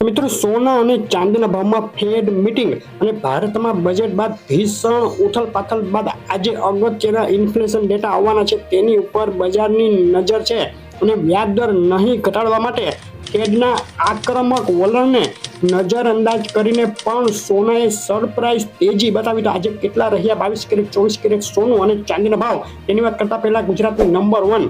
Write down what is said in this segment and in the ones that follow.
મિત્રો સોના અને ચાંદીના ભાવમાં ફેડ મીટિંગ અને ભારતમાં બજેટ બાદ ભીષણ ઉથલપાથલ બાદ આજે અગત્યના ઇન્ફ્લેશન ડેટા આવવાના છે, તેની ઉપર બજારની નજર છે અને વ્યાજ દર નહીં ઘટાડવા માટે ફેડના આક્રમક વલણને નજરઅંદાજ કરીને પણ સોનાએ સરપ્રાઇઝ તેજી બતાવી. તો આજે કેટલા રહ્યા 22 કેરેટ 24 કેરેટ સોનું અને ચાંદીના ભાવ, તેની વાત કરતા પહેલા ગુજરાતની નંબર 1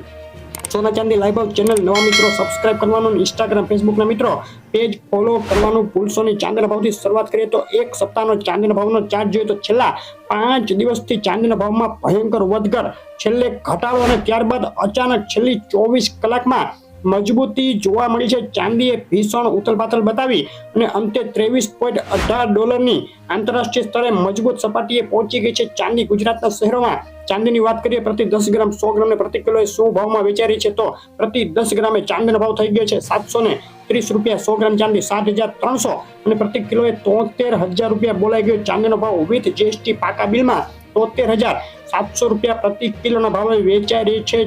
સોના ચાંદી લાઈવ ભાવ ચેનલ નવા મિત્રો સબસ્ક્રાઇબ કરવાનું, ઇન્સ્ટાગ્રામ ફેસબુકના મિત્રો પેજ ફોલો કરવાનું ભૂલશો નહીં. ચાંદીના ભાવથી શરૂઆત કરીએ તો એક સપ્તાહનો ચાંદીના ભાવનો ચાર્ટ જોઈએ તો છેલ્લા 5 દિવસથી ચાંદીના ભાવમાં ભયંકર વધઘટ, છેલ્લે ઘટાડો અને ત્યારબાદ અચાનક છેલ્લી 24 કલાકમાં મજબૂતી જોવા મળી છે. ચાંદીએ ભીષણ ઉથલપાથલ બતાવી અને અંતે $23.18 આંતરરાષ્ટ્રીય સ્તરે મજબૂત સપાટીએ પહોંચી ગઈ છે. ચાંદી ગુજરાતના શહેરોમાં ચાંદીની વાત કરીએ પ્રતિ 10 ગ્રામ 100 ગ્રામ ને પ્રતિ કિલોએ શું ભાવમાં વેચાઈ રહી છે તો પ્રતિ 10 ગ્રામે ચાંદીનો ભાવ થઈ ગયો છે ₹730, 100 ગ્રામ ચાંદી 7,300 અને પ્રતિ કિલોએ ₹73,000 બોલાઈ ગયો. ચાંદીનો ભાવ વિથ જીએસટી પાકા બિલમાં ₹73,700 પ્રતિ કિલોના ભાવે વેચાઈ રહી છે.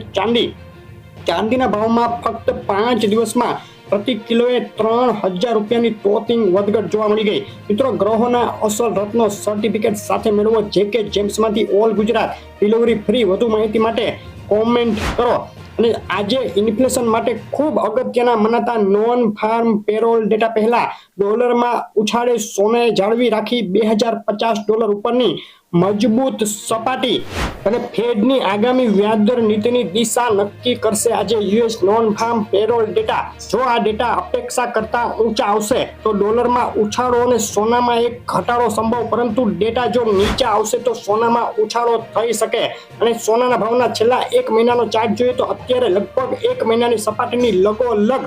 ચાંદીના ભાવમાં ફક્ત 5 દિવસમાં પ્રતિ કિલોએ ₹3,000ની ટોચિંગ વધઘટ જોવા મળી ગઈ. મિત્રો, ગ્રહોના અસલ રત્નો સર્ટિફિકેટ સાથે મેળવો JK જેમ્સમાંથી ઓલ ગુજરાત ડિલિવરી ફ્રી. વધુ માહિતી માટે કોમેન્ટ કરો. અને આજે ઇન્ફ્લેશન માટે ખૂબ અગત્યના મનાતા નોન ફાર્મ પેરોલ ડેટા પહેલા ડોલરમાં ઉછાળે સોનાએ જાળવી રાખી $2,050 ઉપરની મજબૂત સપાટી અને ફેડની આગામી વ્યાજદર નીતિની દિશા નક્કી કરશે. આજે US non farm payroll data, જો આ ડેટા અપેક્ષા કરતા ઊંચા આવશે તો ડોલરમાં ઉછાળો અને સોનામાં એક ઘટાડો સંભવ, પરંતુ ડેટા જો નીચા આવશે તો સોનામાં ઉછાળો થઈ શકે. અને સોનાના ભાવના છેલ્લા 1 મહિનાનો ચાર્ટ જોઈએ તો અત્યારે લગભગ 1 મહિનાની સપાટીની લગોલગ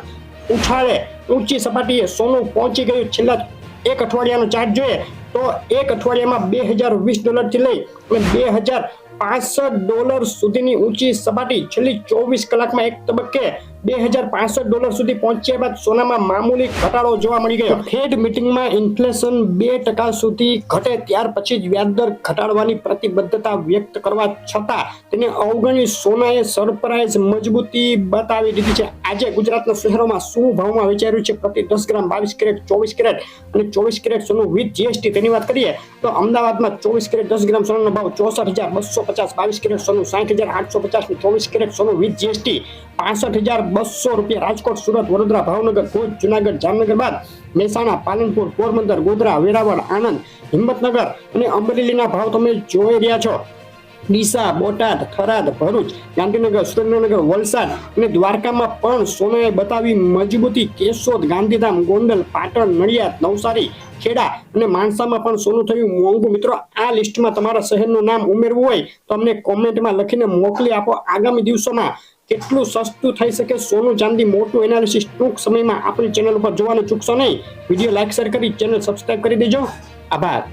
ઉછાળે ઊંચી સપાટીએ સોનું પહોંચી ગયું. છેલ્લા 1 અઠવાડિયાનો ચાર્ટ જોઈએ તો 1 અઠવાડિયામાં $2,020 થી લઈ અને $2,065 સુધીની ઊંચી સપાટી છેલ્લી 24 કલાકમાં એક તબક્કે $2,065 સુધી પહોંચ્યા બાદ સોનામાં મામૂલી ઘટાડો જોવા મળી ગયો. ફેડ મીટિંગમાં ઇન્ફ્લેશન 2% સુધી ઘટે ત્યાર પછી જ વ્યાજદર ઘટાડવાની પ્રતિબદ્ધતા વ્યક્ત કરવા છતાં તેને અવગણી સોનાએ સરપ્રાઇઝ મજબૂતી બતાવી દીધી છે. આજે ગુજરાતના શહેરોમાં શું ભાવમાં વેચાઈ રહ્યું છે પ્રતિ 10 ગ્રામ 22 કેરેટ 24 કેરેટ અને 24 કેરેટ સોનું વિથ જીએસટી, તેની વાત કરીએ તો અમદાવાદમાં 24 કેરેટ 10 ગ્રામ સોનાનો ભાવ ₹64,250, 22 કેરેટ સોનું ₹60,850 અને 24 કેરેટ સોનું વિથ જીએસટી ₹65,200. રાજકોટ, સુરત, વડોદરા, ભાવનગર, ભુજ, જુનાગઢ, જામનગર બાદ મહેસાણા, પાલનપુર, પોરબંદર, ગોધરા, વેરાવળ, આણંદ, હિંમતનગર અને અમરેલીના ભાવ તમે જોઈ રહ્યા છો. ડીસા, બોટાદ, થરાદ, ભરૂચ, ગાંધીનગર, સુરેન્દ્રનગર, વલસાડ અને દ્વારકામાં પણ સોનાએ બતાવી મજબૂતી. કેશોદ, ગાંધીધામ, ગોંડલ, પાટણ, નડિયાદ, નવસારી, ખેડા અને માણસામાં પણ સોનું થયું મોંઘું. મિત્રો, આ લિસ્ટમાં તમારા શહેરનું નામ ઉમેરવું હોય તો અમને કોમેન્ટમાં લખીને મોકલી આપો. આગામી દિવસોમાં કેટલું સસ્તું થઈ શકે સોનું ચાંદી, મોટું એનાલિસિસ ટૂંક સમયમાં આપણી ચેનલ ઉપર જોવાનું ચૂકશો નહીં. વિડીયો લાઈક શેર કરી ચેનલ સબસ્ક્રાઇબ કરી દેજો. આભાર.